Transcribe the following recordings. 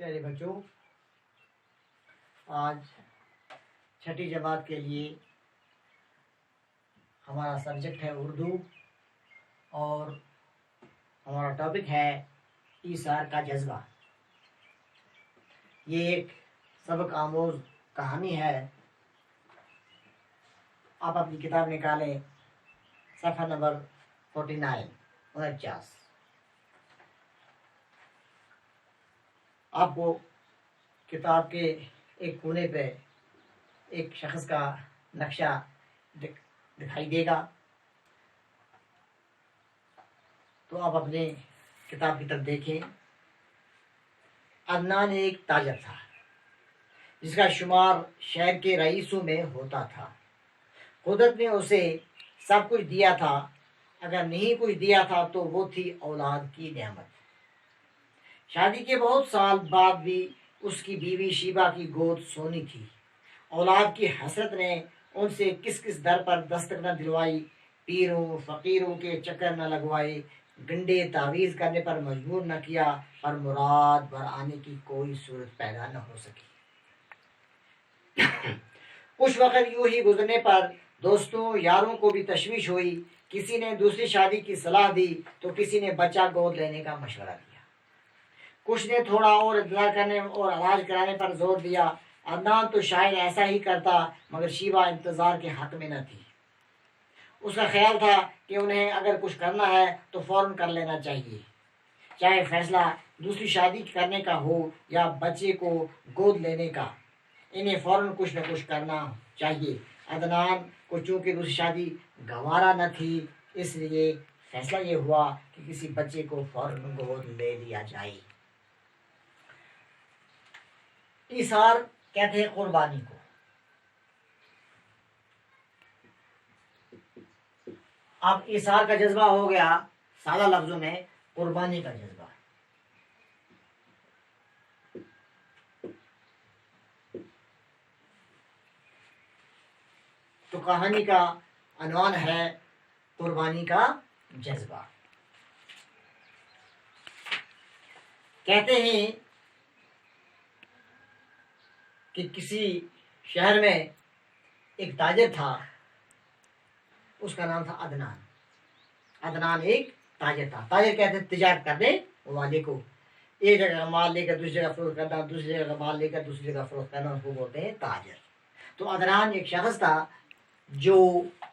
پیارے بچوں، آج چھٹی جماعت کے لیے ہمارا سبجیکٹ ہے اردو اور ہمارا ٹاپک ہے ایثار کا جذبہ۔ یہ ایک سبق آموز کہانی ہے۔ آپ اپنی کتاب نکالیں، صفحہ نمبر 49۔ آپ کو کتاب کے ایک کونے پہ ایک شخص کا نقشہ دکھائی دے گا، تو آپ اپنے کتاب کی طرف دیکھیں۔ عدنان ایک تاجر تھا جس کا شمار شہر کے رئیسوں میں ہوتا تھا۔ قدرت نے اسے سب کچھ دیا تھا، اگر نہیں کچھ دیا تھا تو وہ تھی اولاد کی نعمت۔ شادی کے بہت سال بعد بھی اس کی بیوی شیبہ کی گود سونی تھی۔ اولاد کی حسرت نے ان سے کس کس در پر دستک نہ دلوائی، پیروں فقیروں کے چکر نہ لگوائے، گنڈے تعویذ کرنے پر مجبور نہ کیا، پر مراد بھر آنے کی کوئی صورت پیدا نہ ہو سکی۔ کچھ وقت یوں ہی گزرنے پر دوستوں یاروں کو بھی تشویش ہوئی۔ کسی نے دوسری شادی کی صلاح دی تو کسی نے بچہ گود لینے کا مشورہ دیا۔ کچھ نے تھوڑا اور انتظار کرنے اور علاج کرانے پر زور دیا۔ عدنان تو شاید ایسا ہی کرتا، مگر شیبہ انتظار کے حق میں نہ تھی۔ اس کا خیال تھا کہ انہیں اگر کچھ کرنا ہے تو فوراً کر لینا چاہیے، چاہے فیصلہ دوسری شادی کرنے کا ہو یا بچے کو گود لینے کا، انہیں فوراً کچھ نہ کچھ کرنا چاہیے۔ عدنان کو چونکہ دوسری شادی گوارا نہ تھی، اس لیے فیصلہ یہ ہوا کہ کسی بچے کو فوراً گود لے لیا جائے۔ ایثار کہتے ہیں قربانی کو۔ اب ایثار کا جذبہ ہو گیا سادہ لفظوں میں قربانی کا جذبہ۔ تو کہانی کا عنوان ہے قربانی کا جذبہ۔ کہتے ہیں کہ کسی شہر میں ایک تاجر تھا، اس کا نام تھا عدنان۔ عدنان ایک تاجر تھا۔ تاجر کہتے ہیں تجارت کرنے والے کو، ایک جگہ مال لے کر دوسری جگہ فروخت کرنا، دوسری جگہ مال لے کر دوسری جگہ فروخت کرنا، اس کو بولتے ہیں تاجر۔ تو عدنان ایک شخص تھا جو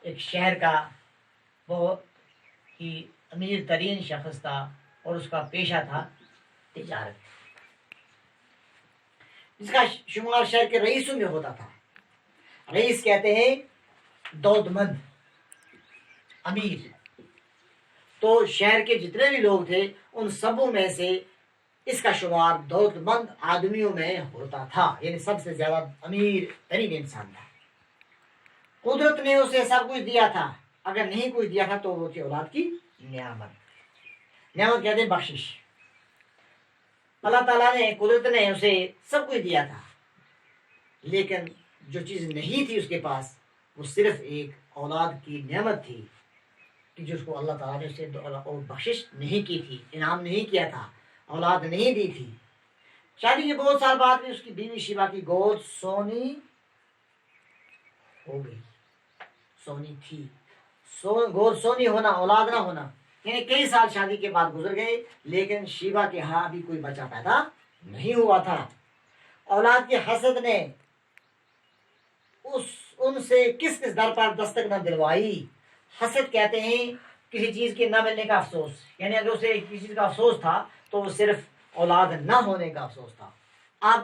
ایک شہر کا بہت ہی امیر ترین شخص تھا اور اس کا پیشہ تھا تجارت، جس کا شمار شہر کے رئیسوں میں ہوتا تھا۔ رئیس کہتے ہیں دولت مند، امیر۔ تو شہر کے جتنے بھی لوگ تھے ان سبوں میں سے اس کا شمار دولت مند آدمیوں میں ہوتا تھا، یعنی سب سے زیادہ امیر ترین انسان تھا۔ قدرت نے اسے سب کچھ دیا تھا، اگر نہیں کچھ دیا تھا تو وہ تھی اولاد کی نعمت۔ نعمت کہتے ہیں بخشش۔ اللہ تعالیٰ نے، قدرت نے اسے سب کچھ دیا تھا، لیکن جو چیز نہیں تھی اس کے پاس وہ صرف ایک اولاد کی نعمت تھی، کہ جس کو اللہ تعالیٰ نے اسے بخشش نہیں کی تھی، انعام نہیں کیا تھا، اولاد نہیں دی تھی۔ شادی کے بہت سال بعد بھی اس کی بیوی شیبہ کی گود سونی ہو گئی، سونی تھی۔ گود سونی ہونا، اولاد نہ ہونا، یعنی کئی سال شادی کے بعد گزر گئے لیکن شیبہ کے ہاں بھی کوئی بچہ پیدا نہیں ہوا تھا۔ اولاد کی حسد نے ان سے کس کس در پر دستک نہ دلوائی۔ حسد کہتے ہیں کسی چیز کے نہ ملنے کا افسوس، یعنی اگر اسے کسی چیز کا افسوس تھا تو وہ صرف اولاد نہ ہونے کا افسوس تھا۔ اب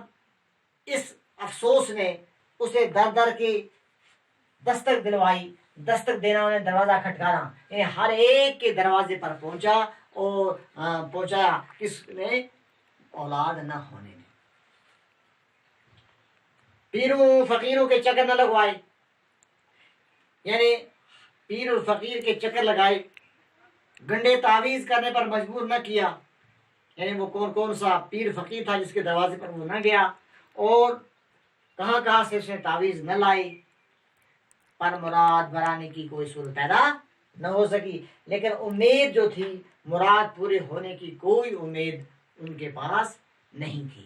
اس افسوس نے اسے در در کی دستک دلوائی۔ دستک دینا انہیں دروازہ کھٹکانا، یعنی ہر ایک کے دروازے پر پہنچا اور پہنچایا کس نے؟ اولاد نہ ہونے میں۔ پیروں فقیروں کے چکر نہ لگوائے، یعنی پیر اور فقیر کے چکر لگائے، گنڈے تعویذ کرنے پر مجبور نہ کیا، یعنی وہ کون سا پیر فقیر تھا جس کے دروازے پر وہ نہ گیا، اور کہاں سے اس نے تعویذ نہ لائی، پر مراد بھرانے کی کوئی صورت پیدا نہ ہو سکی۔ لیکن امید جو تھی، مراد پورے ہونے کی کوئی امید ان کے پاس نہیں تھی۔